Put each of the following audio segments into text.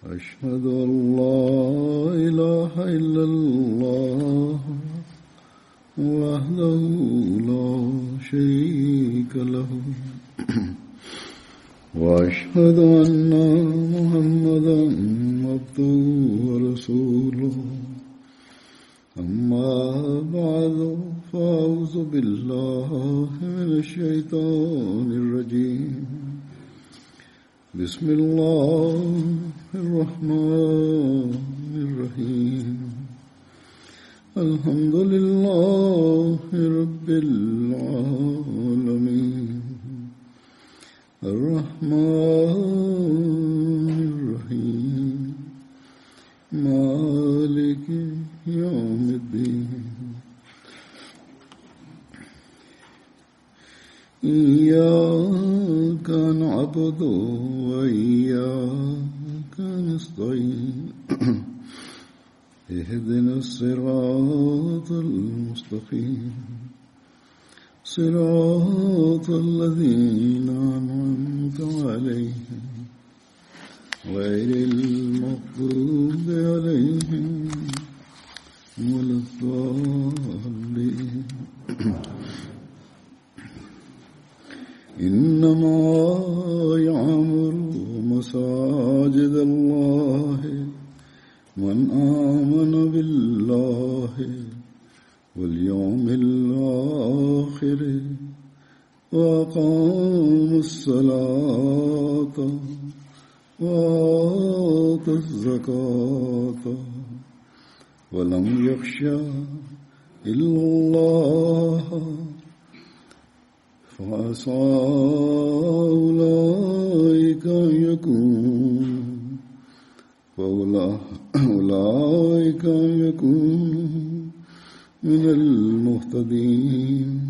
أشهد أن لا إله إلا الله وحده لا شريك له وأشهد أن محمدا عبده ورسوله أما بعد فأعوذ بالله من الشيطان الرجيم بسم الله الرحمن الرحيم الحمد لله رب العالمين الرحمن الرحيم مالك يوم الدين إياك نعبد وإياك نستعين اهدنا الصراط المستقيم صراط الذين أنعمت عليهم غير المغضوب عليهم ولا الضالين إنما يعمر مساجد الله من آمن بالله واليوم الآخر وأقام الصلاة وآتى الزكاة ولم يخشى إلا الله فعسى أولئك أن يكونوا من المهتدين.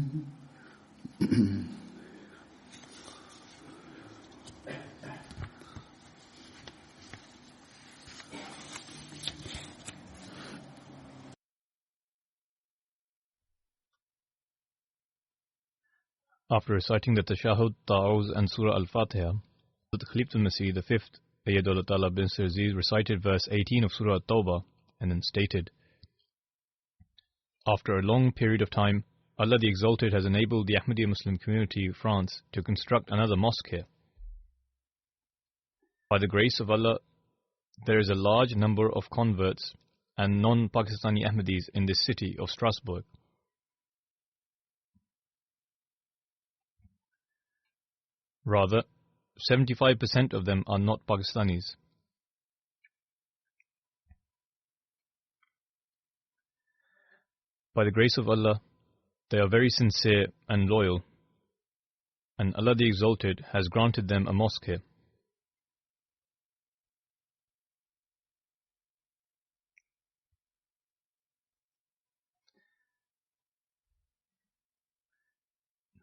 After reciting the Tashahhud, Ta'awuz and Surah Al-Fatiha, Khalifatul Masih the fifth, Ayyadullah Ta'ala bin Sir Aziz recited verse 18 of Surah At-Tawbah and then stated, after a long period of time, Allah the Exalted has enabled the Ahmadiyya Muslim community of France to construct another mosque here. By the grace of Allah, there is a large number of converts and non-Pakistani Ahmadis in this city of Strasbourg. Rather, 75% of them are not Pakistanis. By the grace of Allah, they are very sincere and loyal, and Allah the Exalted has granted them a mosque here.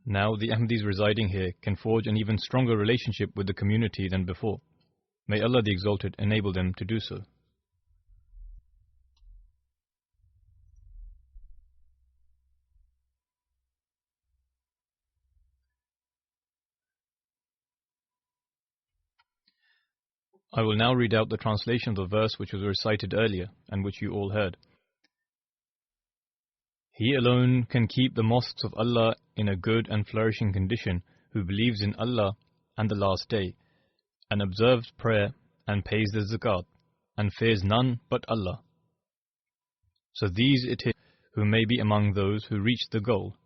Now the Ahmadis residing here can forge an even stronger relationship with the community than before. May Allah the Exalted enable them to do so. I will now read out the translation of the verse which was recited earlier and which you all heard. He alone can keep the mosques of Allah in a good and flourishing condition who believes in Allah and the last day, and observes prayer and pays the zakat, and fears none but Allah. So these it is who may be among those who reach the goal.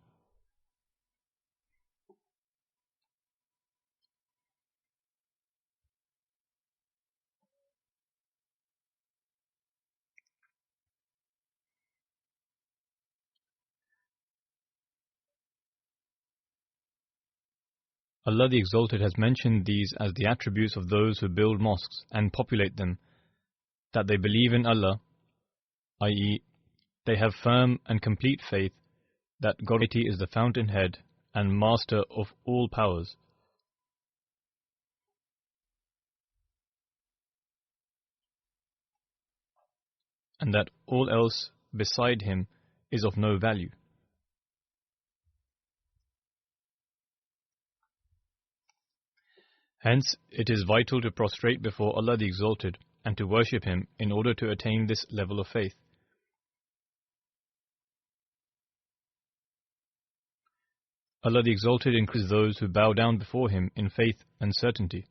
Allah the Exalted has mentioned these as the attributes of those who build mosques and populate them, that they believe in Allah, i.e., they have firm and complete faith that God is the fountainhead and master of all powers. And that all else beside Him is of no value. Hence, it is vital to prostrate before Allah the Exalted and to worship Him in order to attain this level of faith. Allah the Exalted increases those who bow down before Him in faith and certainty.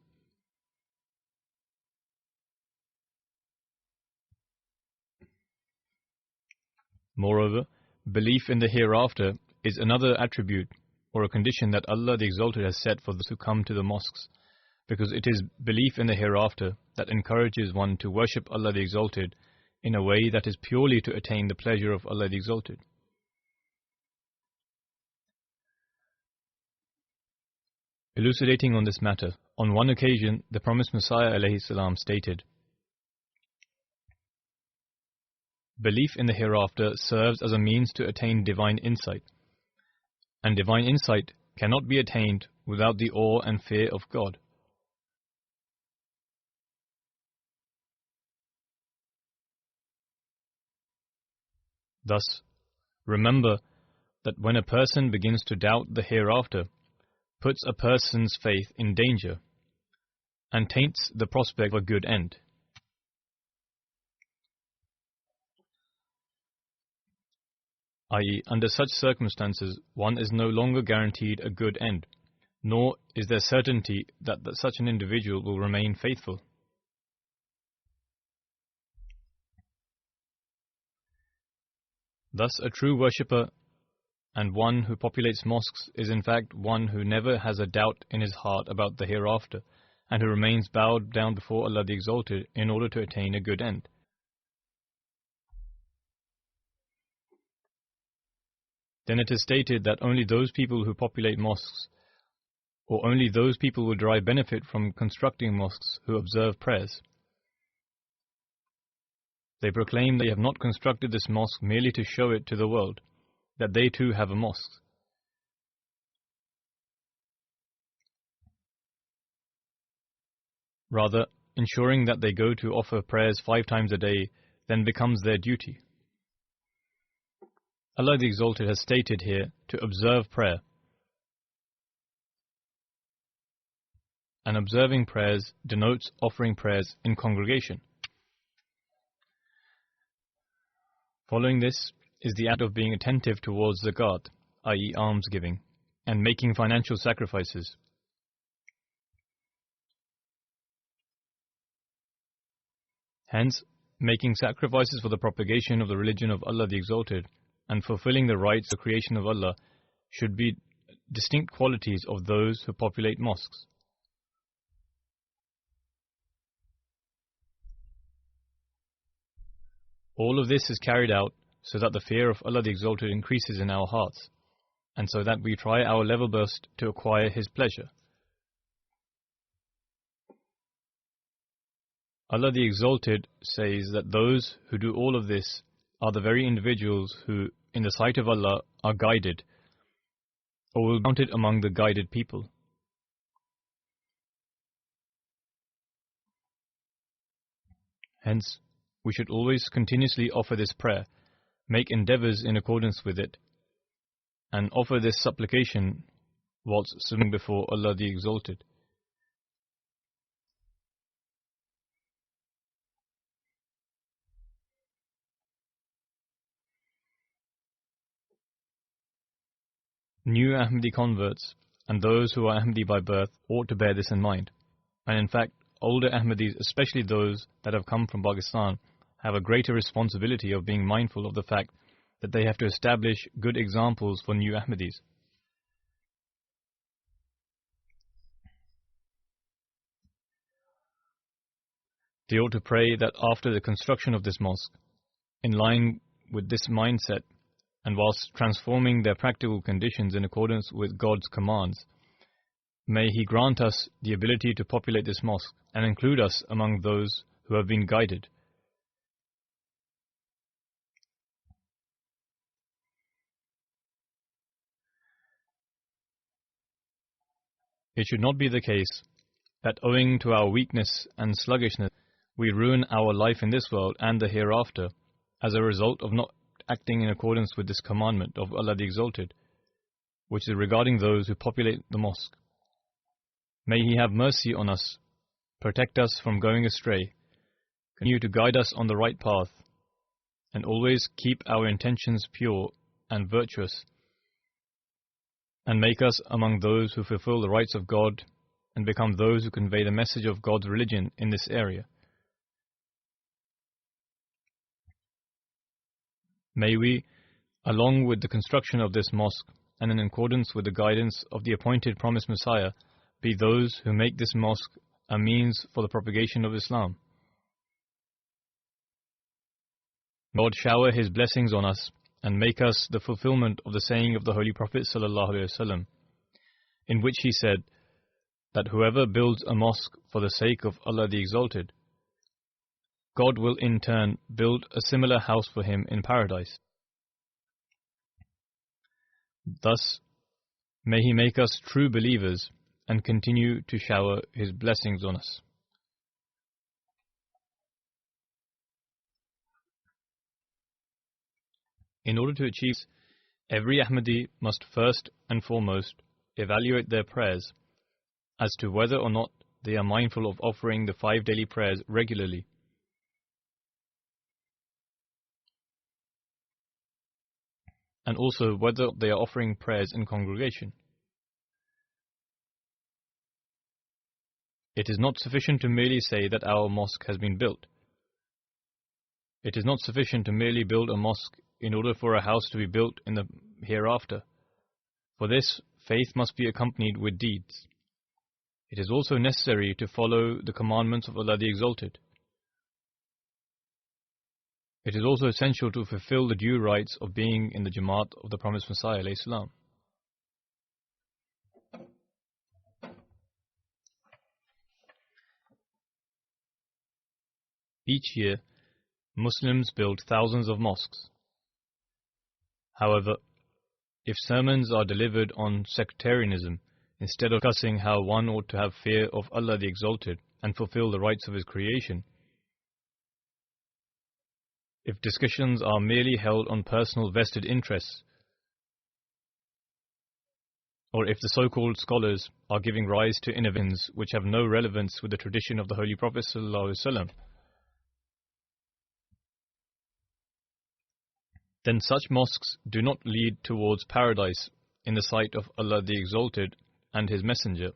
Moreover, belief in the hereafter is another attribute or a condition that Allah the Exalted has set for those who come to the mosques, because it is belief in the hereafter that encourages one to worship Allah the Exalted in a way that is purely to attain the pleasure of Allah the Exalted. Elucidating on this matter, on one occasion the promised Messiah ﷺ stated, "Belief in the hereafter serves as a means to attain divine insight, and divine insight cannot be attained without the awe and fear of God." Thus, remember that when a person begins to doubt the hereafter, puts a person's faith in danger and taints the prospect of a good end. I.e., under such circumstances, one is no longer guaranteed a good end, nor is there certainty that such an individual will remain faithful. Thus, a true worshipper and one who populates mosques is in fact one who never has a doubt in his heart about the hereafter, and who remains bowed down before Allah the Exalted in order to attain a good end. Then it is stated that only those people who populate mosques, or only those people will derive benefit from constructing mosques who observe prayers. They proclaim they have not constructed this mosque merely to show it to the world, that they too have a mosque. Rather, ensuring that they go to offer prayers 5 times a day then becomes their duty. Allah the Exalted has stated here to observe prayer. And observing prayers denotes offering prayers in congregation. Following this is the act of being attentive towards zakat, i.e. almsgiving, and making financial sacrifices. Hence, making sacrifices for the propagation of the religion of Allah the Exalted and fulfilling the rights of the creation of Allah should be distinct qualities of those who populate mosques. All of this is carried out so that the fear of Allah the Exalted increases in our hearts, and so that we try our level best to acquire His pleasure. Allah the Exalted says that those who do all of this are the very individuals who, in the sight of Allah, are guided, or will be counted among the guided people. Hence, we should always continuously offer this prayer, make endeavors in accordance with it, and offer this supplication whilst submitting before Allah the Exalted. New Ahmadi converts and those who are Ahmadi by birth ought to bear this in mind. And in fact, older Ahmadis, especially those that have come from Pakistan, have a greater responsibility of being mindful of the fact that they have to establish good examples for new Ahmadis. They ought to pray that after the construction of this mosque, in line with this mindset, and whilst transforming their practical conditions in accordance with God's commands, may He grant us the ability to populate this mosque and include us among those who have been guided. It should not be the case that owing to our weakness and sluggishness, we ruin our life in this world and the hereafter as a result of not acting in accordance with this commandment of Allah the Exalted, which is regarding those who populate the mosque. May He have mercy on us, protect us from going astray, Continue to guide us on the right path, and always keep our intentions pure and virtuous, and make us among those who fulfill the rights of God and become those who convey the message of God's religion in this area. May we, along with the construction of this mosque and in accordance with the guidance of the appointed promised Messiah, be those who make this mosque a means for the propagation of Islam. God shower His blessings on us and make us the fulfillment of the saying of the Holy Prophet ﷺ, in which he said that whoever builds a mosque for the sake of Allah the Exalted, God will in turn build a similar house for him in paradise. Thus, may He make us true believers and continue to shower His blessings on us. In order to achieve this, every Ahmadi must first and foremost evaluate their prayers as to whether or not they are mindful of offering the 5 daily prayers regularly. And also whether they are offering prayers in congregation. It is not sufficient to merely say that our mosque has been built. It is not sufficient to merely build a mosque in order for a house to be built in the hereafter. For this, faith must be accompanied with deeds. It is also necessary to follow the commandments of Allah the Exalted. It is also essential to fulfill the due rights of being in the Jamaat of the promised Messiah alayhi salam. Each year, Muslims build thousands of mosques. However, if sermons are delivered on sectarianism, instead of discussing how one ought to have fear of Allah the Exalted and fulfill the rights of His creation, if discussions are merely held on personal vested interests, or if the so-called scholars are giving rise to innovations which have no relevance with the tradition of the Holy Prophet ﷺ, then such mosques do not lead towards paradise in the sight of Allah the Exalted and His Messenger.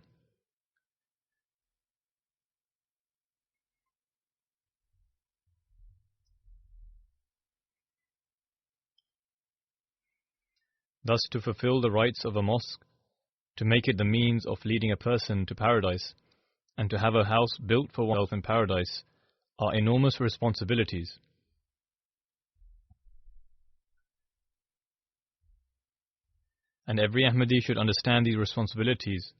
Thus, to fulfill the rights of a mosque, to make it the means of leading a person to paradise, and to have a house built for oneself in paradise are enormous responsibilities. And every Ahmadi should understand these responsibilities,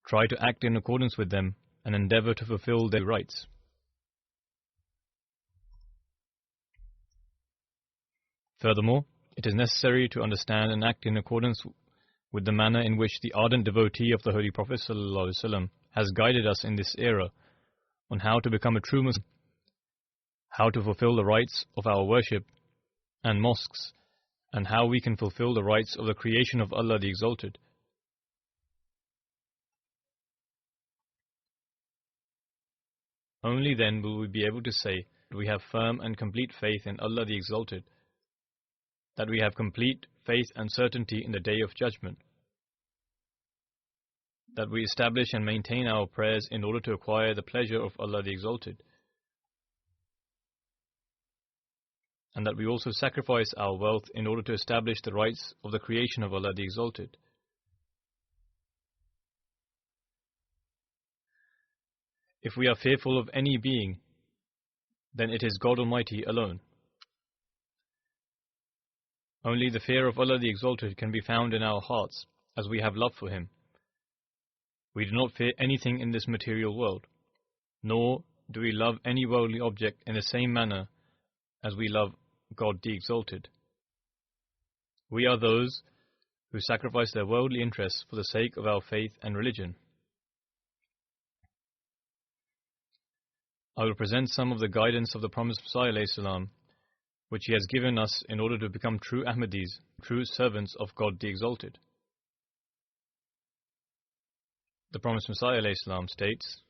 try to act in accordance with them, and endeavor to fulfill their rights. Furthermore, it is necessary to understand and act in accordance with the manner in which the ardent devotee of the Holy Prophet ﷺ has guided us in this era on how to become a true Muslim, how to fulfill the rights of our worship and mosques, and how we can fulfill the rights of the creation of Allah the Exalted. Only then will we be able to say that we have firm and complete faith in Allah the Exalted, that we have complete faith and certainty in the Day of Judgment, that we establish and maintain our prayers in order to acquire the pleasure of Allah the Exalted, and that we also sacrifice our wealth in order to establish the rights of the creation of Allah the Exalted. If we are fearful of any being, then it is God Almighty alone. Only the fear of Allah the Exalted can be found in our hearts, as we have love for Him. We do not fear anything in this material world, nor do we love any worldly object in the same manner as we love God the Exalted. We are those who sacrifice their worldly interests for the sake of our faith and religion. I will present some of the guidance of the promised Messiah ﷺ, which he has given us in order to become true Ahmadis, true servants of God the Exalted. The promised Messiah ﷺ states,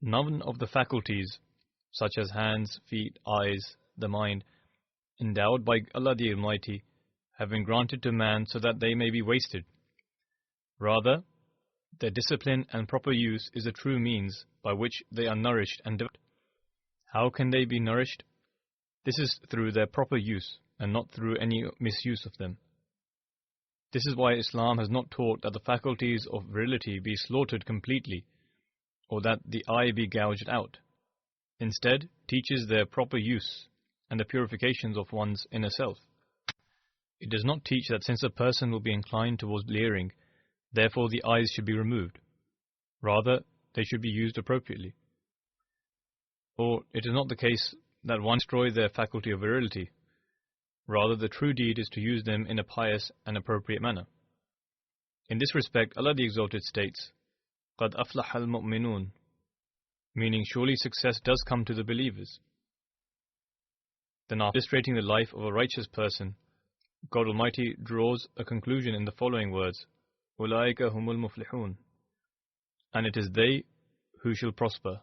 None of the faculties, such as hands, feet, eyes, the mind, endowed by Allah the Almighty, have been granted to man so that they may be wasted. Rather, their discipline and proper use is a true means by which they are nourished and developed. How can they be nourished? This is through their proper use and not through any misuse of them. This is why Islam has not taught that the faculties of virility be slaughtered completely or that the eye be gouged out. Instead, teaches their proper use and the purifications of one's inner self. It does not teach that since a person will be inclined towards leering, therefore the eyes should be removed. Rather, they should be used appropriately. Or it is not the case that one destroy their faculty of virility. Rather, the true deed is to use them in a pious and appropriate manner. In this respect, Allah the Exalted states, قَدْ أَفْلَحَ الْمُؤْمِنُونَ, meaning surely success does come to the believers. Then after illustrating the life of a righteous person, God Almighty draws a conclusion in the following words, أُولَٰئِكَ هُمُ الْمُفْلِحُونَ, and it is they who shall prosper.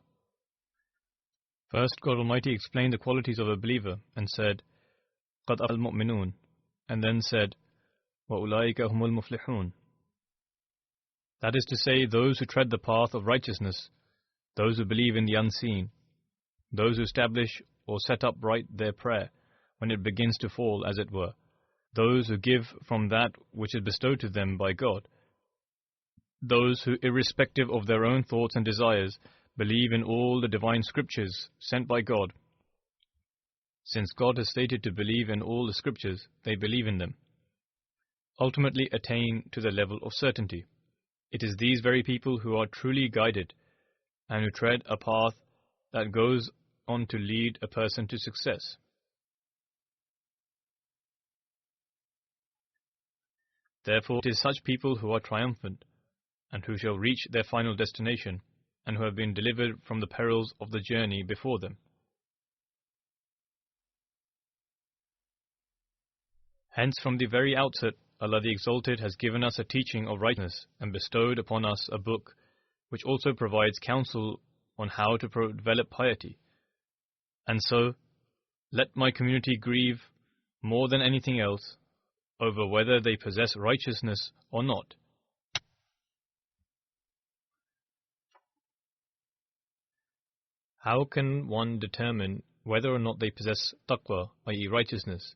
First, God Almighty explained the qualities of a believer and said, قَدْ أَفْلَحَ الْمُؤْمِنُونَ, and then said, وَأُولَٰئِكَ هُمُ الْمُفْلِحُونَ. That is to say, those who tread the path of righteousness, those who believe in the unseen, those who establish or set up right their prayer when it begins to fall, as it were, those who give from that which is bestowed to them by God, those who, irrespective of their own thoughts and desires, believe in all the divine scriptures sent by God. Since God has stated to believe in all the scriptures, they believe in them. Ultimately attain to the level of certainty. It is these very people who are truly guided and who tread a path that goes on to lead a person to success. Therefore, it is such people who are triumphant and who shall reach their final destination and who have been delivered from the perils of the journey before them. Hence, from the very outset, Allah the Exalted has given us a teaching of righteousness and bestowed upon us a book which also provides counsel on how to develop piety. And so, let my community grieve more than anything else over whether they possess righteousness or not. How can one determine whether or not they possess taqwa, i.e. righteousness,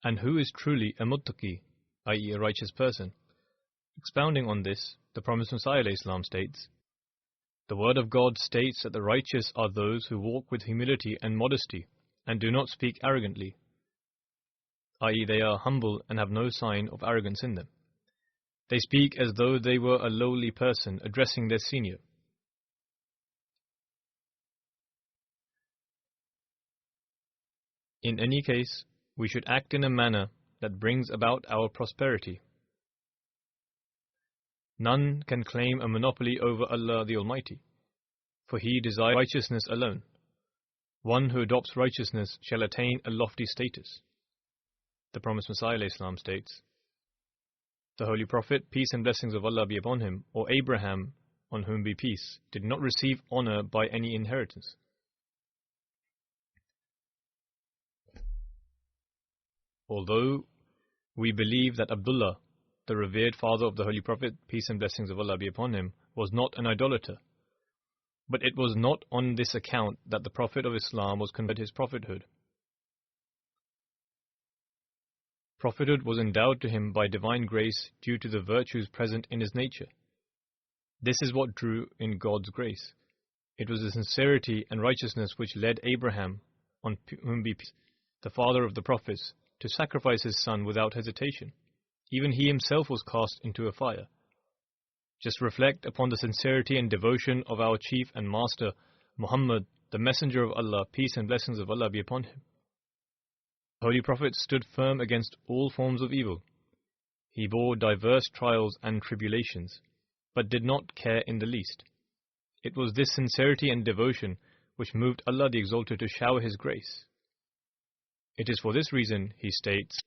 and who is truly a muttaqi, i.e. a righteous person? Expounding on this, the Promised Messiah ﷺ states, the word of God states that the righteous are those who walk with humility and modesty and do not speak arrogantly, i.e. they are humble and have no sign of arrogance in them. They speak as though they were a lowly person addressing their senior. In any case, we should act in a manner that brings about our prosperity. None can claim a monopoly over Allah the Almighty, for He desires righteousness alone. One who adopts righteousness shall attain a lofty status. The Promised Messiah ﷺ states, the Holy Prophet, peace and blessings of Allah be upon him, or Abraham, on whom be peace, did not receive honor by any inheritance. Although we believe that Abdullah, the revered father of the Holy Prophet, peace and blessings of Allah be upon him, was not an idolater, but it was not on this account that the Prophet of Islam was conferred his prophethood. Prophethood was endowed to him by divine grace due to the virtues present in his nature. This is what drew in God's grace. It was the sincerity and righteousness which led Abraham, on whom be peace, the father of the prophets, to sacrifice his son without hesitation. Even he himself was cast into a fire. Just reflect upon the sincerity and devotion of our chief and master, Muhammad, the messenger of Allah, peace and blessings of Allah be upon him. The Holy Prophet stood firm against all forms of evil. He bore diverse trials and tribulations, but did not care in the least. It was this sincerity and devotion which moved Allah the Exalted to shower His grace. It is for this reason He states,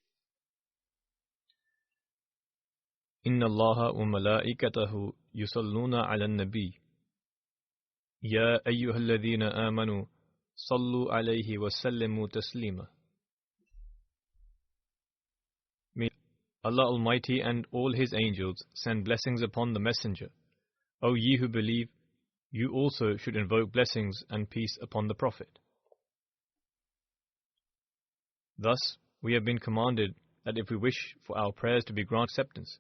إِنَّ اللَّهَ وَمَلَائِكَتَهُ يُصَلُّونَ عَلَى النَّبِيِّ. Ya ayyuhalladhina amanu, sallu alayhi wa sallimu taslima. Meaning, Allah Almighty and all His angels send blessings upon the Messenger. O ye who believe, you also should invoke blessings and peace upon the Prophet. Thus, we have been commanded that if we wish for our prayers to be granted acceptance,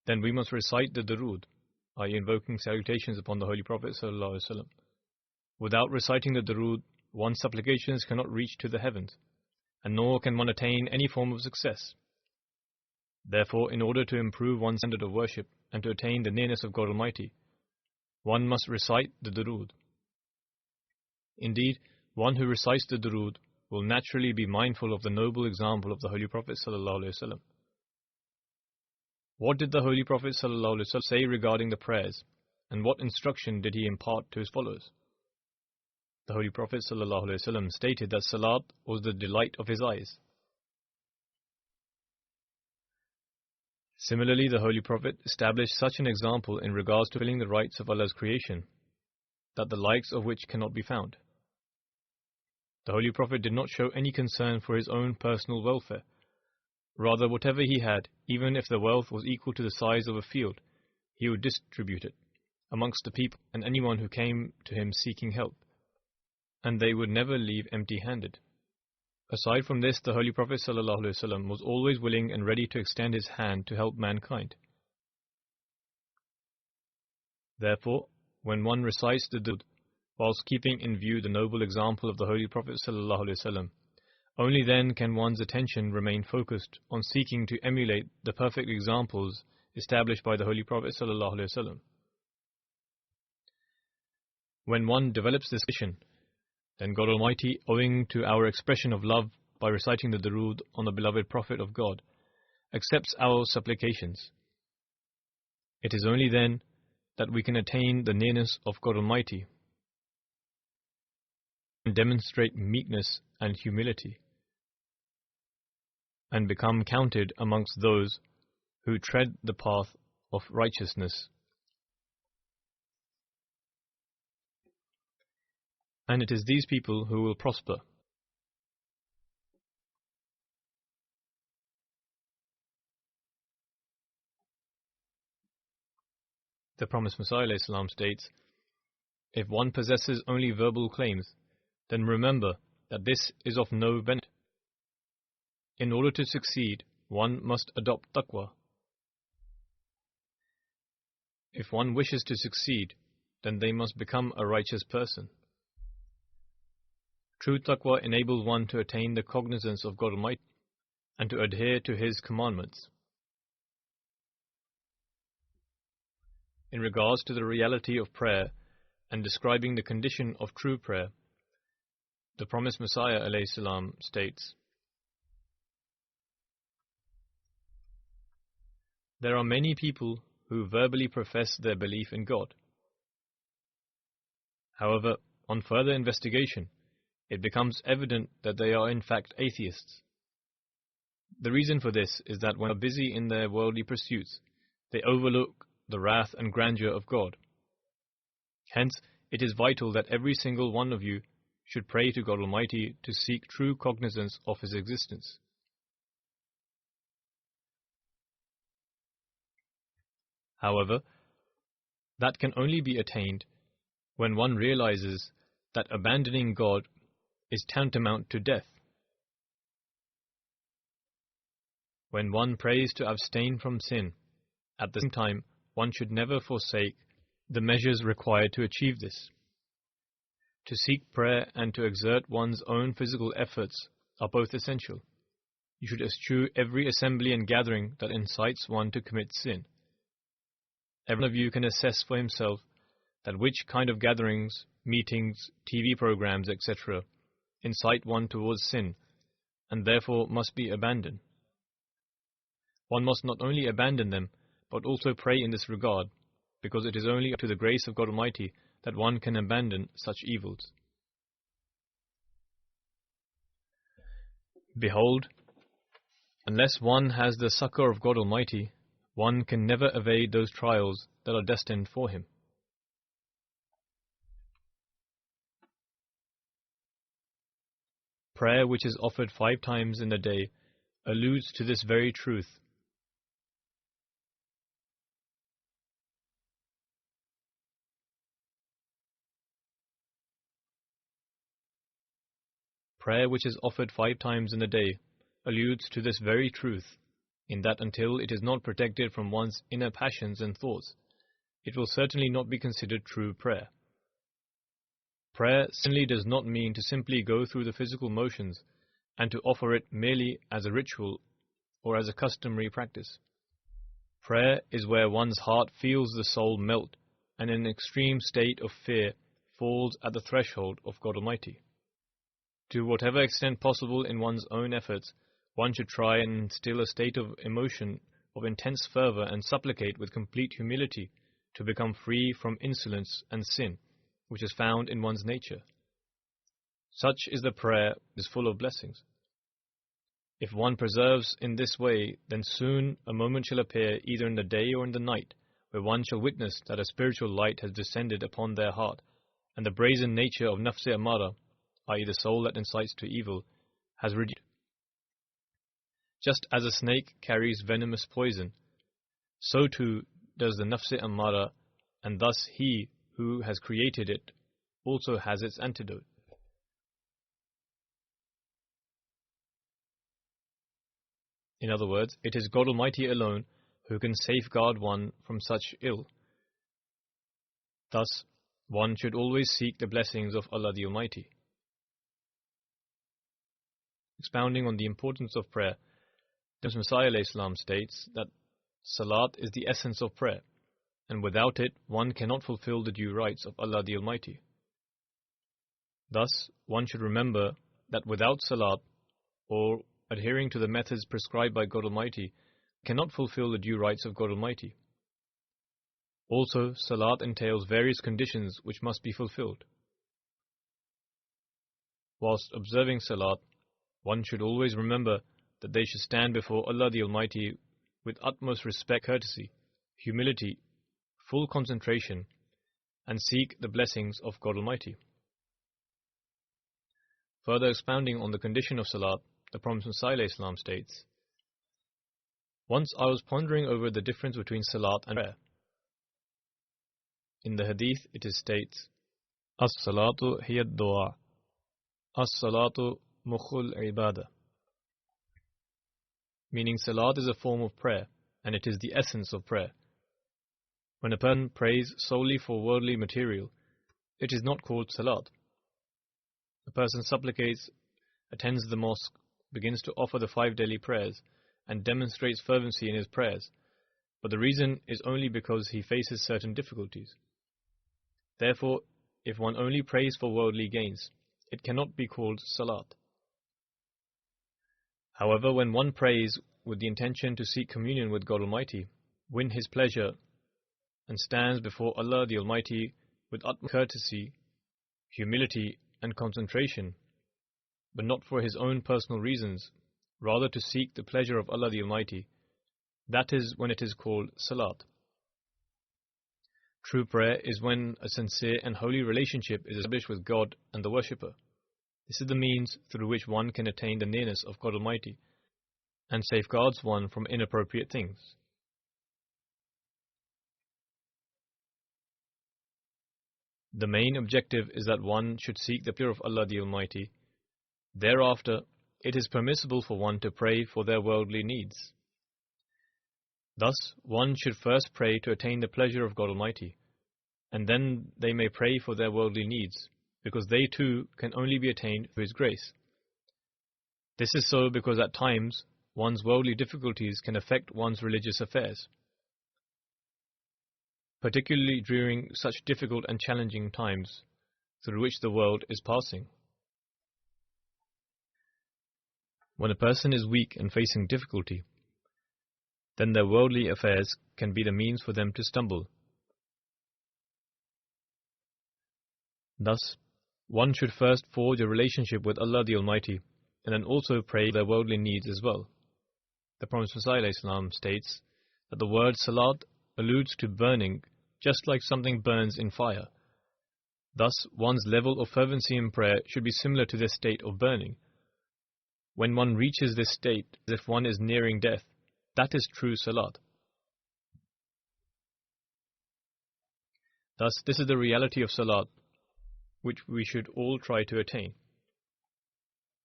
then we must recite the durood, i.e. invoking salutations upon the Holy Prophet ﷺ. Without reciting the durood, one's supplications cannot reach to the heavens, and nor can one attain any form of success. Therefore, in order to improve one's standard of worship and to attain the nearness of God Almighty, one must recite the durood. Indeed, one who recites the durood will naturally be mindful of the noble example of the Holy Prophet ﷺ. What did the Holy Prophet ﷺ say regarding the prayers, and what instruction did he impart to his followers? The Holy Prophet ﷺ stated that salat was the delight of his eyes. Similarly, the Holy Prophet established such an example in regards to fulfilling the rights of Allah's creation, that the likes of which cannot be found. The Holy Prophet did not show any concern for his own personal welfare. Rather, whatever he had, even if the wealth was equal to the size of a field, he would distribute it amongst the people and anyone who came to him seeking help, and they would never leave empty-handed. Aside from this, the Holy Prophet ﷺ was always willing and ready to extend his hand to help mankind. Therefore, when one recites the durood, whilst keeping in view the noble example of the Holy Prophet ﷺ, only then can one's attention remain focused on seeking to emulate the perfect examples established by the Holy Prophet ﷺ. When one develops this vision, then God Almighty, owing to our expression of love by reciting the durood on the beloved Prophet of God, accepts our supplications. It is only then that we can attain the nearness of God Almighty and demonstrate meekness and humility, and become counted amongst those who tread the path of righteousness. And it is these people who will prosper. The promised Messiah ﷺ states, if one possesses only verbal claims, then remember that this is of no benefit. In order to succeed, one must adopt taqwa. If one wishes to succeed, then they must become a righteous person. True taqwa enables one to attain the cognizance of God Almighty and to adhere to His commandments. In regards to the reality of prayer and describing the condition of true prayer, the promised Messiah ﷺ states, there are many people who verbally profess their belief in God. However, on further investigation, it becomes evident that they are in fact atheists. The reason for this is that when they are busy in their worldly pursuits, they overlook the wrath and grandeur of God. Hence, it is vital that every single one of you should pray to God Almighty to seek true cognizance of His existence. However, that can only be attained when one realizes that abandoning God is tantamount to death. When one prays to abstain from sin, at the same time, one should never forsake the measures required to achieve this. To seek prayer and to exert one's own physical efforts are both essential. You should eschew every assembly and gathering that incites one to commit sin. Every one of you can assess for himself that which kind of gatherings, meetings, TV programs, etc. incite one towards sin, and therefore must be abandoned. One must not only abandon them, but also pray in this regard, because it is only to the grace of God Almighty that one can abandon such evils. Behold, unless one has the succor of God Almighty, one can never evade those trials that are destined for him. prayer which is offered 5 times in a day alludes to this very truth. Prayer which is offered 5 times in a day alludes to this very truth, in that until it is not protected from one's inner passions and thoughts, it will certainly not be considered true prayer. Prayer certainly does not mean to simply go through the physical motions and to offer it merely as a ritual or as a customary practice. Prayer is where one's heart feels the soul melt and in an extreme state of fear falls at the threshold of God Almighty. To whatever extent possible in one's own efforts, one should try and instill a state of emotion of intense fervor and supplicate with complete humility to become free from insolence and sin, which is found in one's nature. Such is the prayer is full of blessings. If one perseveres in this way, then soon a moment shall appear either in the day or in the night, where one shall witness that a spiritual light has descended upon their heart, and the brazen nature of Nafs-e Amara, i.e. the soul that incites to evil, has reduced. Just as a snake carries venomous poison, so too does the Nafs-e Amara, and thus he who has created it also has its antidote. In other words, it is God Almighty alone who can safeguard one from such ill. Thus, one should always seek the blessings of Allah the Almighty. Expounding on the importance of prayer, the Messiah ﷺ states that Salat is the essence of prayer, and without it one cannot fulfill the due rights of Allah the Almighty. Thus, one should remember that without Salat, or adhering to the methods prescribed by God Almighty, cannot fulfill the due rights of God Almighty. Also, Salat entails various conditions which must be fulfilled. Whilst observing Salat, one should always remember that they should stand before Allah the Almighty with utmost respect, courtesy, humility, full concentration, and seek the blessings of God Almighty. Further expounding on the condition of Salat, the Prophet ﷺ states, "Once I was pondering over the difference between Salat and prayer. In the Hadith it states, As-salatu hiya ad-du'a, As-salatu mukhul ibadah, meaning Salat is a form of prayer, and it is the essence of prayer. When a person prays solely for worldly material, it is not called Salat. A person supplicates, attends the mosque, begins to offer the 5 daily prayers, and demonstrates fervency in his prayers, but the reason is only because he faces certain difficulties. Therefore, if one only prays for worldly gains, it cannot be called Salat. However, when one prays with the intention to seek communion with God Almighty, win His pleasure, and stands before Allah the Almighty with utmost courtesy, humility, and concentration, but not for his own personal reasons, rather to seek the pleasure of Allah the Almighty, that is when it is called Salat. True prayer is when a sincere and holy relationship is established with God and the worshipper. This is the means through which one can attain the nearness of God Almighty and safeguards one from inappropriate things. The main objective is that one should seek the pleasure of Allah the Almighty. Thereafter, it is permissible for one to pray for their worldly needs. Thus, one should first pray to attain the pleasure of God Almighty, and then they may pray for their worldly needs, because they too can only be attained through His grace. This is so because at times, one's worldly difficulties can affect one's religious affairs, particularly during such difficult and challenging times through which the world is passing. When a person is weak and facing difficulty, then their worldly affairs can be the means for them to stumble. Thus, one should first forge a relationship with Allah the Almighty and then also pray for their worldly needs as well. The Prophet ﷺ states that the word Salat alludes to burning, just like something burns in fire. Thus, one's level of fervency in prayer should be similar to this state of burning. When one reaches this state as if one is nearing death, that is true salat. Thus, this is the reality of salat, which we should all try to attain.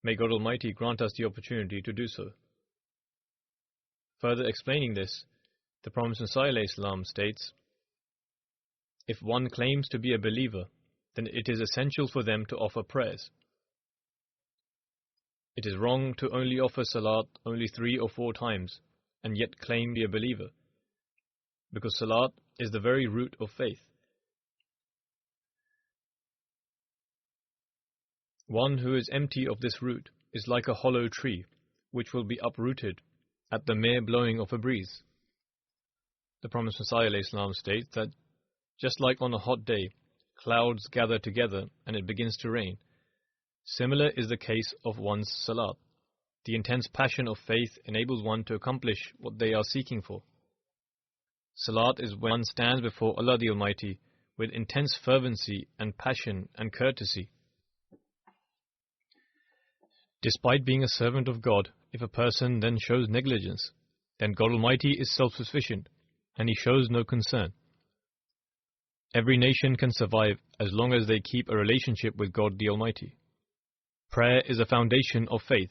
May God Almighty grant us the opportunity to do so. Further explaining this, the Prophet ﷺ states, if one claims to be a believer, then it is essential for them to offer prayers. It is wrong to only offer salat only 3 or 4 times and yet claim to be a believer, because salat is the very root of faith. One who is empty of this root is like a hollow tree, which will be uprooted at the mere blowing of a breeze. The Prophet ﷺ states that just like on a hot day, clouds gather together and it begins to rain, similar is the case of one's salat. The intense passion of faith enables one to accomplish what they are seeking for. Salat is when one stands before Allah the Almighty with intense fervency and passion and courtesy. Despite being a servant of God, if a person then shows negligence, then God Almighty is self-sufficient and He shows no concern. Every nation can survive as long as they keep a relationship with God the Almighty. Prayer is a foundation of faith.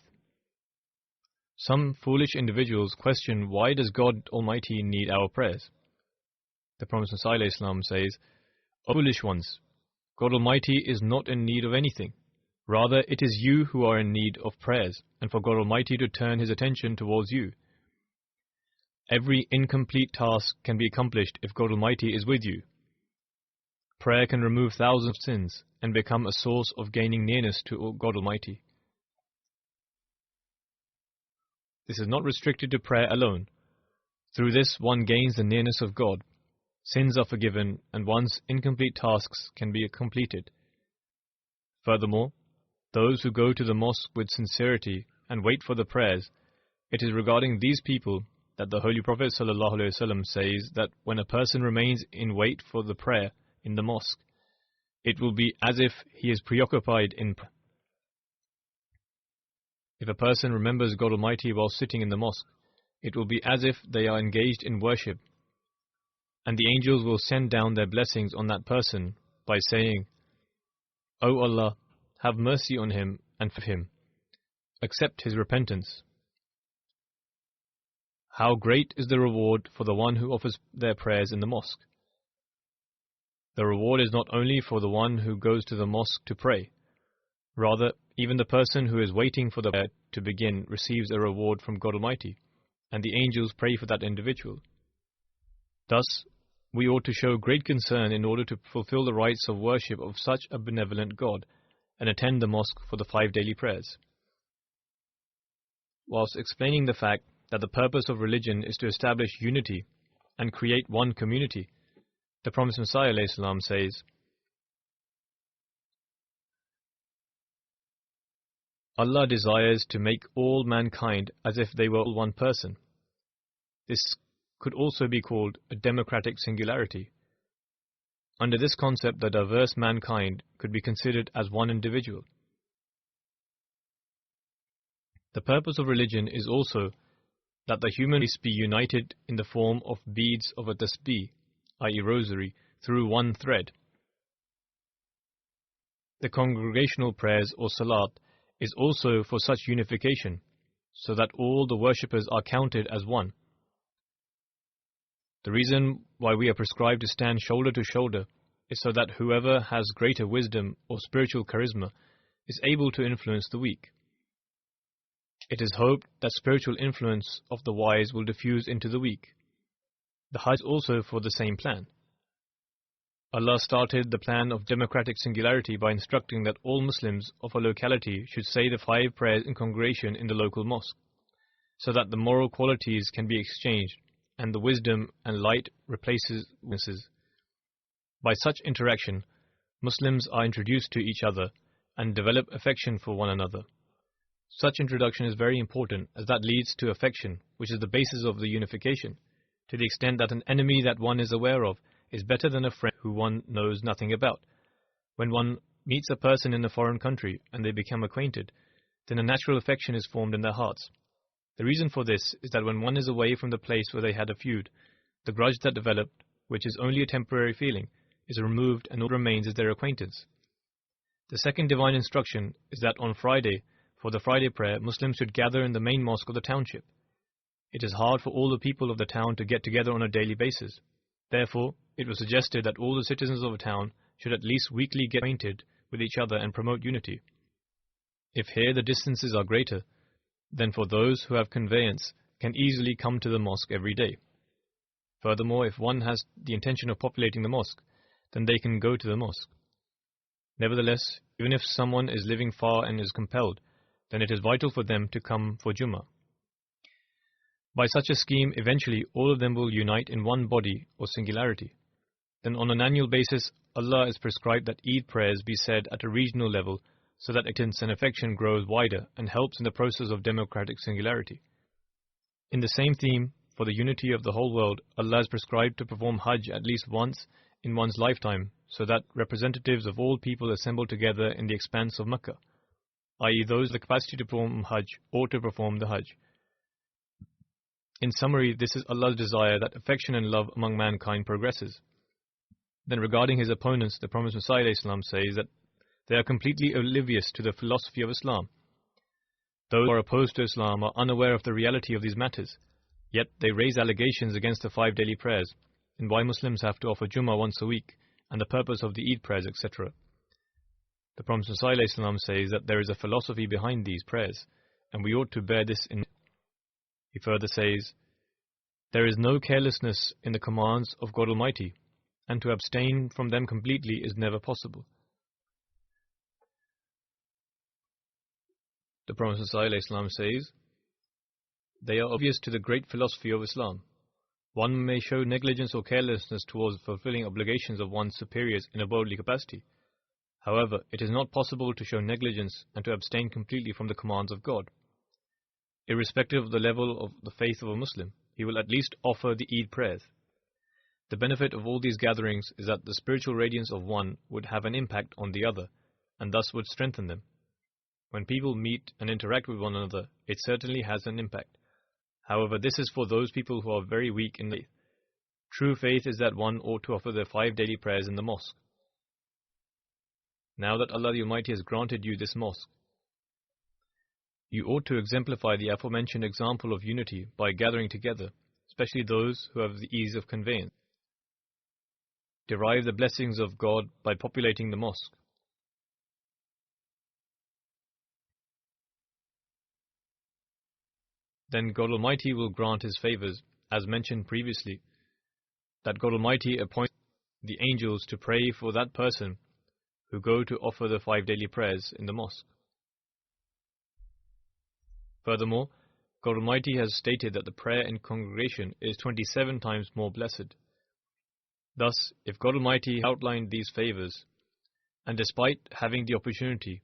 Some foolish individuals question, why does God Almighty need our prayers? The Prophet ﷺ says, O foolish ones, God Almighty is not in need of anything. Rather, it is you who are in need of prayers, and for God Almighty to turn His attention towards you. Every incomplete task can be accomplished if God Almighty is with you. Prayer can remove thousands of sins and become a source of gaining nearness to God Almighty. This is not restricted to prayer alone. Through this, one gains the nearness of God. Sins are forgiven, and one's incomplete tasks can be completed. Furthermore, those who go to the mosque with sincerity and wait for the prayers, it is regarding these people that the Holy Prophet ﷺ says that when a person remains in wait for the prayer in the mosque, it will be as if he is preoccupied in prayer. If a person remembers God Almighty while sitting in the mosque, it will be as if they are engaged in worship, and the angels will send down their blessings on that person by saying, O Allah, have mercy on him and forgive him. Accept his repentance. How great is the reward for the one who offers their prayers in the mosque. The reward is not only for the one who goes to the mosque to pray. Rather, even the person who is waiting for the prayer to begin receives a reward from God Almighty, and the angels pray for that individual. Thus, we ought to show great concern in order to fulfill the rights of worship of such a benevolent God, and attend the mosque for the 5 daily prayers. Whilst explaining the fact that the purpose of religion is to establish unity and create one community, the Prophet ﷺ says, Allah desires to make all mankind as if they were all one person. This could also be called a democratic singularity. Under this concept, the diverse mankind could be considered as one individual. The purpose of religion is also that the human race be united in the form of beads of a tasbih, i.e. rosary, through one thread. The congregational prayers or salat is also for such unification, so that all the worshippers are counted as one. The reason why we are prescribed to stand shoulder to shoulder is so that whoever has greater wisdom or spiritual charisma is able to influence the weak. It is hoped that spiritual influence of the wise will diffuse into the weak. The Hajj also for the same plan. Allah started the plan of democratic singularity by instructing that all Muslims of a locality should say the 5 prayers in congregation in the local mosque, so that the moral qualities can be exchanged and the wisdom and light replaces weaknesses. By such interaction, Muslims are introduced to each other and develop affection for one another. Such introduction is very important, as that leads to affection, which is the basis of the unification, to the extent that an enemy that one is aware of is better than a friend who one knows nothing about. When one meets a person in a foreign country and they become acquainted, then a natural affection is formed in their hearts. The reason for this is that when one is away from the place where they had a feud, the grudge that developed, which is only a temporary feeling, is removed and all remains is their acquaintance. The second divine instruction is that on Friday, for the Friday prayer, Muslims should gather in the main mosque of the township. It is hard for all the people of the town to get together on a daily basis. Therefore, it was suggested that all the citizens of a town should at least weekly get acquainted with each other and promote unity. If here the distances are greater, then for those who have conveyance can easily come to the mosque every day. Furthermore, if one has the intention of populating the mosque, then they can go to the mosque. Nevertheless, even if someone is living far and is compelled, then it is vital for them to come for Jummah. By such a scheme, eventually all of them will unite in one body or singularity. Then on an annual basis, Allah has prescribed that Eid prayers be said at a regional level so that acquaintance and affection grows wider and helps in the process of democratic singularity. In the same theme, for the unity of the whole world, Allah has prescribed to perform Hajj at least once in one's lifetime so that representatives of all people assemble together in the expanse of Makkah, i.e. those with the capacity to perform Hajj ought to perform the Hajj. In summary, this is Allah's desire that affection and love among mankind progresses. Then regarding his opponents, the Prophet ﷺ says that they are completely oblivious to the philosophy of Islam. Those who are opposed to Islam are unaware of the reality of these matters, yet they raise allegations against the 5 daily prayers, and why Muslims have to offer Jummah once a week, and the purpose of the Eid prayers, etc. The Prophet ﷺ says that there is a philosophy behind these prayers, and we ought to bear this in mind. He further says, there is no carelessness in the commands of God Almighty, and to abstain from them completely is never possible. The Prophet ﷺ says, they are obvious to the great philosophy of Islam. One may show negligence or carelessness towards fulfilling obligations of one's superiors in a worldly capacity. However, it is not possible to show negligence and to abstain completely from the commands of God. Irrespective of the level of the faith of a Muslim, he will at least offer the Eid prayers. The benefit of all these gatherings is that the spiritual radiance of one would have an impact on the other, and thus would strengthen them. When people meet and interact with one another, it certainly has an impact. However, this is for those people who are very weak in faith. True faith is that one ought to offer their 5 daily prayers in the mosque. Now that Allah the Almighty has granted you this mosque, you ought to exemplify the aforementioned example of unity by gathering together, especially those who have the ease of conveyance. Derive the blessings of God by populating the mosque. Then God Almighty will grant His favors, as mentioned previously, that God Almighty appoints the angels to pray for that person who go to offer the 5 daily prayers in the mosque. Furthermore, God Almighty has stated that the prayer in congregation is 27 times more blessed. Thus, if God Almighty outlined these favors, and despite having the opportunity,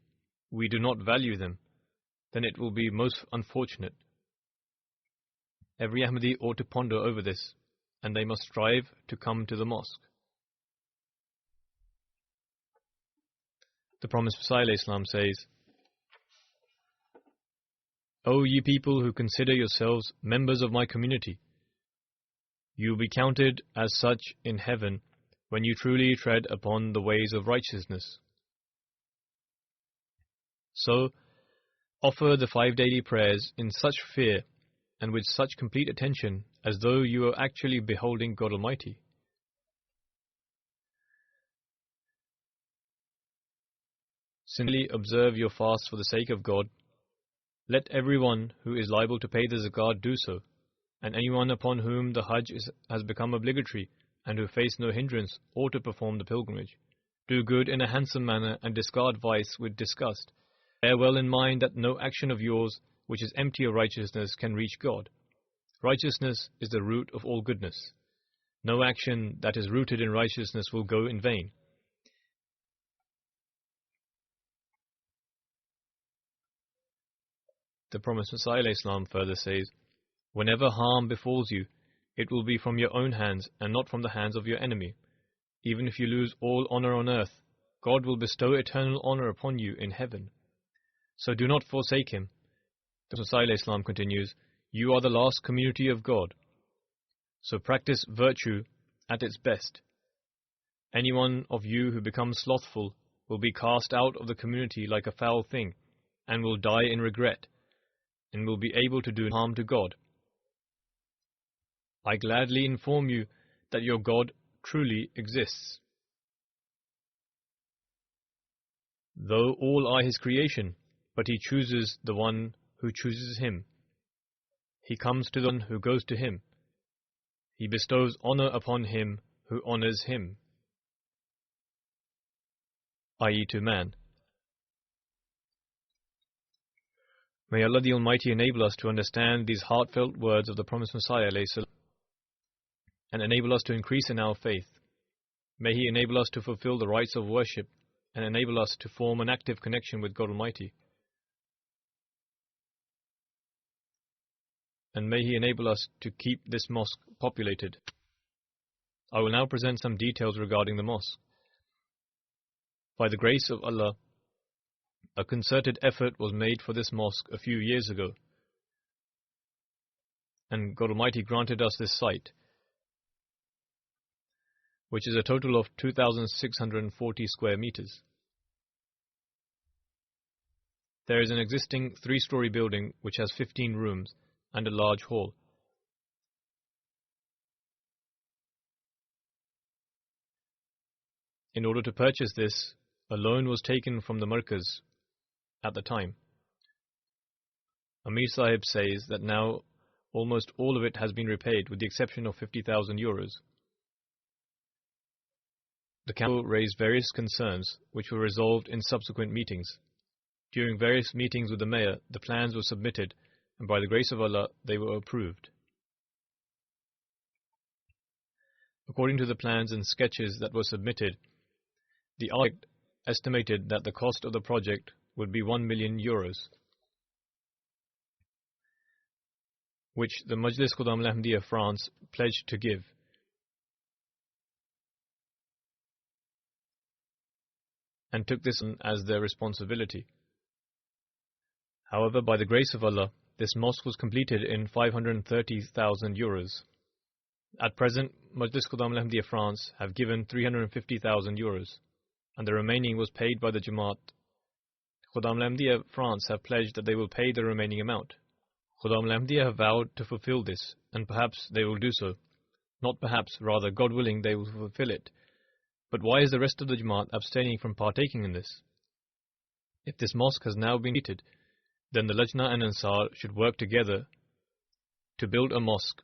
we do not value them, then it will be most unfortunate. Every Ahmadi ought to ponder over this, and they must strive to come to the mosque. The Promised Messiah ﷺ says, O ye people who consider yourselves members of my community, you will be counted as such in heaven when you truly tread upon the ways of righteousness. So, offer the 5 daily prayers in such fear and with such complete attention as though you are actually beholding God Almighty. Similarly, observe your fast for the sake of God. Let everyone who is liable to pay the zakat do so, and anyone upon whom the Hajj has become obligatory and who face no hindrance ought to perform the pilgrimage. Do good in a handsome manner and discard vice with disgust. Bear well in mind that no action of yours which is empty of righteousness can reach God. Righteousness is the root of all goodness. No action that is rooted in righteousness will go in vain. The Promised Messiah ﷺ further says, whenever harm befalls you, it will be from your own hands and not from the hands of your enemy. Even if you lose all honor on earth, God will bestow eternal honor upon you in heaven. So do not forsake him. The Messiah Islam continues, you are the last community of God. So practice virtue at its best. Anyone of you who becomes slothful will be cast out of the community like a foul thing, and will die in regret, and will be able to do harm to God. I gladly inform you that your God truly exists. Though all are his creation, but he chooses the one who chooses him. He comes to the one who goes to him. He bestows honor upon him who honors him, i.e. to man. May Allah the Almighty enable us to understand these heartfelt words of the promised Messiah and enable us to increase in our faith. May He enable us to fulfill the rites of worship and enable us to form an active connection with God Almighty. And may He enable us to keep this mosque populated. I will now present some details regarding the mosque. By the grace of Allah, a concerted effort was made for this mosque a few years ago, and God Almighty granted us this site, which is a total of 2,640 square meters. There is an existing 3-story building which has 15 rooms and a large hall. In order to purchase this, a loan was taken from the Markaz at the time. Amir Sahib says that now almost all of it has been repaid with the exception of 50,000 euros. The council raised various concerns which were resolved in subsequent meetings. During various meetings with the mayor, the plans were submitted, and by the grace of Allah, they were approved. According to the plans and sketches that were submitted, the architect estimated that the cost of the project would be 1 million euros, which the Majlis Khuddam al-Ahmadiyya France pledged to give. And took this on as their responsibility. However, by the grace of Allah, this mosque was completed in 530,000 euros. At present, Majlis Khuddam al-Ahmadiyya France have given 350,000 euros, and the remaining was paid by the Jamaat. Khuddam al-Ahmadiyya France have pledged that they will pay the remaining amount. Khuddam al-Ahmadiyya have vowed to fulfill this, and perhaps they will do so. Not perhaps, rather, God willing, they will fulfill it. But why is the rest of the Jamaat abstaining from partaking in this? If this mosque has now been completed, then the Lajna and Ansar should work together to build a mosque,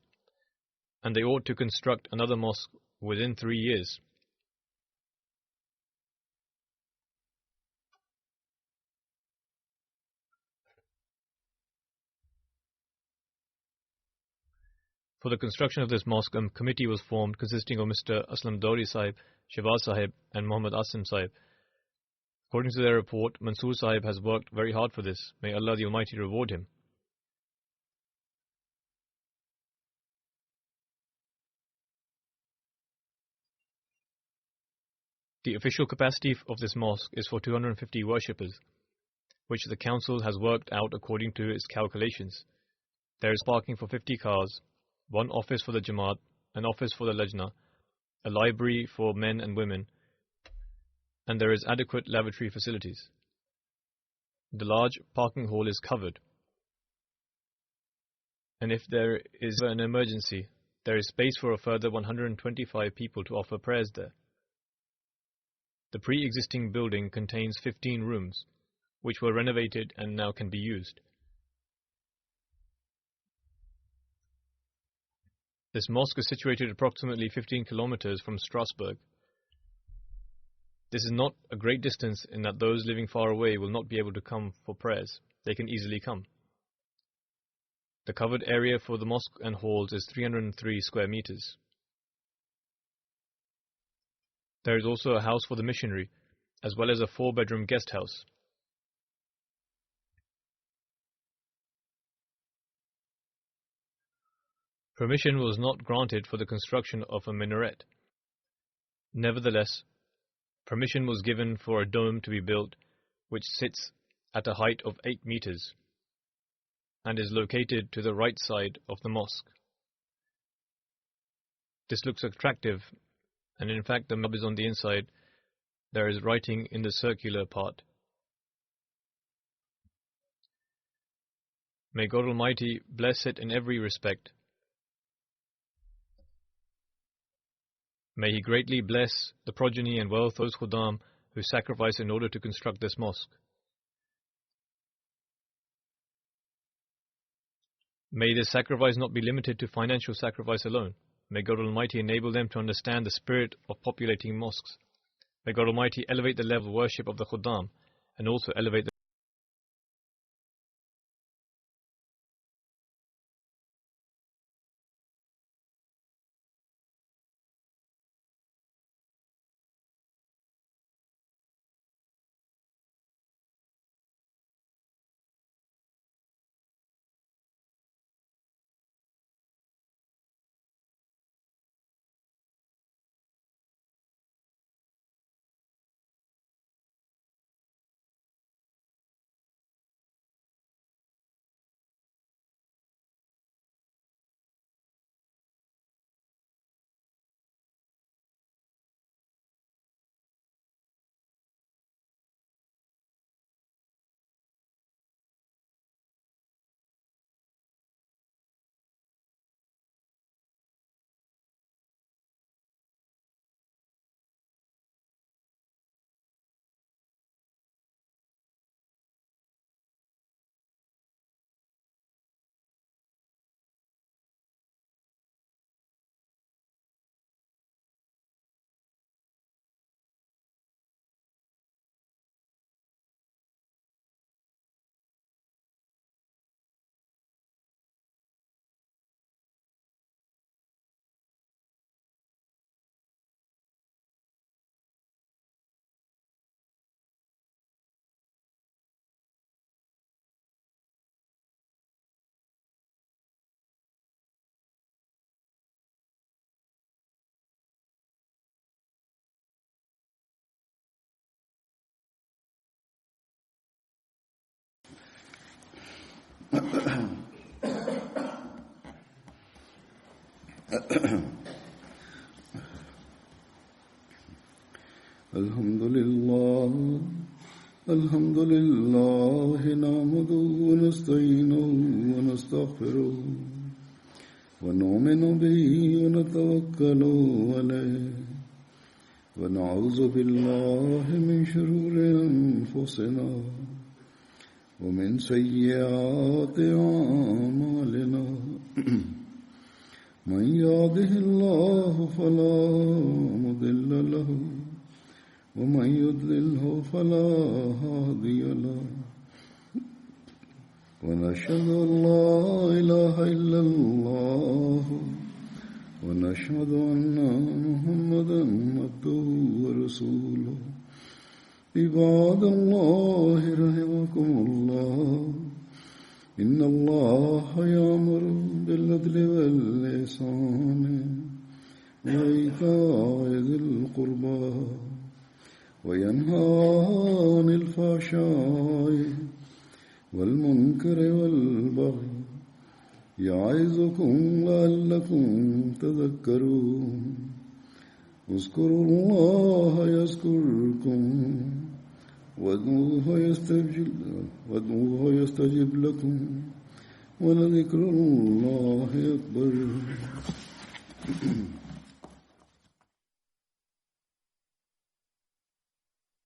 and they ought to construct another mosque within 3 years. For the construction of this mosque, a committee was formed consisting of Mr. Aslam Dawri Sahib, Shehbaz Sahib and Muhammad Asim Sahib. According to their report, Mansoor Sahib has worked very hard for this. May Allah the Almighty reward him. The official capacity of this mosque is for 250 worshippers, which the council has worked out according to its calculations. There is parking for 50 cars, 1 office for the Jamaat, an office for the Lajna, a library for men and women, and there is adequate lavatory facilities. The large parking hall is covered, and if there is an emergency, there is space for a further 125 people to offer prayers there. The pre-existing building contains 15 rooms, which were renovated and now can be used. This mosque is situated approximately 15 kilometers from Strasbourg. This is not a great distance in that those living far away will not be able to come for prayers. They can easily come. The covered area for the mosque and halls is 303 square meters. There is also a house for the missionary, as well as a 4-bedroom guest house. Permission was not granted for the construction of a minaret. Nevertheless, permission was given for a dome to be built, which sits at a height of 8 meters and is located to the right side of the mosque. This looks attractive, and in fact the mihrab is on the inside. There is writing in the circular part. May God Almighty bless it in every respect. May He greatly bless the progeny and wealth of those Khuddam who sacrifice in order to construct this mosque. May this sacrifice not be limited to financial sacrifice alone. May God Almighty enable them to understand the spirit of populating mosques. May God Almighty elevate the level of worship of the Khuddam and also elevate the الحمد لله نحمده ونستعينه ونستغفره ونؤمن به ونتوكل عليه ونعوذ بالله من شرور أنفسنا ومن سيئات أعمالنا من يهده الله فلا مضل له ومن يضلله فلا هادي له ونشهد أن لا إله إلا الله ونشهد أن محمدا عبده ورسوله عباد الله رحمكم الله إن الله يأمر بالعدل والإحسان وإيتاء ذي القربى وينهى عن الفحشاء والمنكر والبغي يعظكم لعلكم تذكرون اذكروا الله يذكركم وادعوه يستجب لكم ولذكر الله أكبر